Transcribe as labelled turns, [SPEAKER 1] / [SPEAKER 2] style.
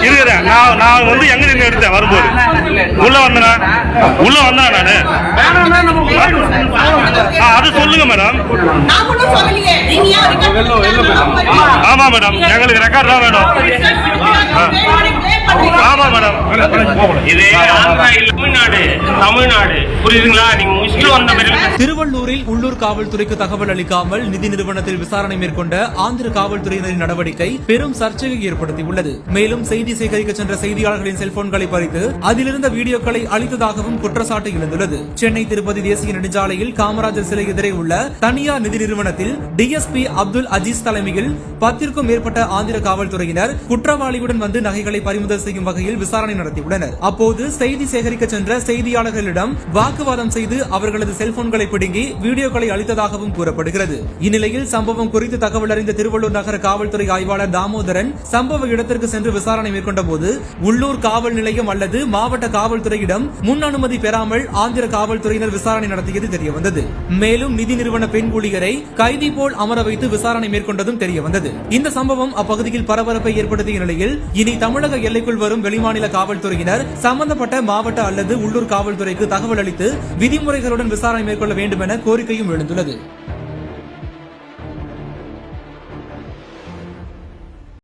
[SPEAKER 1] இருக்கிறேன். நான் வந்து எங்க நின்று எடுத்தேன் வரும்போது உள்ள வந்தேன் நானு. அது சொல்லுங்க மேடம். ஆமா மேடம், எங்களுக்கு ரெக்கார்ட் தான் வேணும். ஆமா மேடம்,
[SPEAKER 2] இது ஆந்திரா இல்ல தமிழ்நாடு புரியுதுங்களா? நீங்க முடிச்சுட்டு வந்த பிறகு
[SPEAKER 3] திருவள்ளூரில் உள்ளூர் காவல்துறைக்கு தகவல் அளிக்காமல் நிதி நிறுவனத்தில் விசாரணை மேற்கொண்ட ஆந்திர காவல்துறையினரின் நடவடிக்கை பெரும் சர்ச்சையை ஏற்படுத்தியுள்ளது. மேலும் செய்தி சேகரிக்க சென்ற செய்தியாளர்களின் செல்போன்களை பறித்து அதிலிருந்த வீடியோக்களை அளித்ததாகவும் குற்றச்சாட்டு எழுந்துள்ளது. சென்னை திருப்பதி தேசிய நெடுஞ்சாலையில் காமராஜர் சிலை எதிரே உள்ள தனியார் நிதி நிறுவனத்தில் டிஎஸ்பி அப்துல் அஜீஸ் தலைமையில் 10க்கும் மேற்பட்ட ஆந்திர காவல்துறையினர் குற்றவாளியுடன் வந்து நகைகளை பறிமுதல் செய்யும் வகையில் விசாரணை நடத்தியுள்ளனர். அப்போது செய்தி சேகரிக்க சென்ற செய்தியாளர்களிடம் வாக்குவாதம் செய்து அவர்களது செல்போன்களை பிடுங்கி வீடியோக்களை அளித்ததாகவும் கூறப்படுகிறது. இந்நிலையில் சம்பவம் குறித்து தகவல் அறிந்த திருவள்ளூர் நகர காவல்துறை ஆய்வாளர் தாமோதரன் சம்பவ இடத்திற்கு சென்று விசாரணை மேற்கொண்ட போது உள்ளூர் காவல் நிலையம் அல்லது மாவட்ட காவல்துறையிடம் முன் அனுமதி பெறாமல் ஆந்திர காவல்துறையினர் விசாரணை நடத்தியது தெரியவந்தது. மேலும் நிதி நிறுவன பெண் ஊழியரை கைதி போல் அமர வைத்து விசாரணை மேற்கொண்டதும் தெரியவந்தது. இந்த சம்பவம் அப்பகுதியில் பரபரப்பை ஏற்படுத்திய நிலையில் இனி தமிழக எல்லைக்குள் வரும் வெளிமாநில காவல்துறையினர் சம்பந்தப்பட்ட மாவட்ட அல்லது உள்ளூர் காவல்துறைக்கு தகவல் அளித்து விதிமுறைகளுடன் விசாரணை மேற்கொள்ள வேண்டும் என கோரிக்கையும் எழுந்துள்ளது.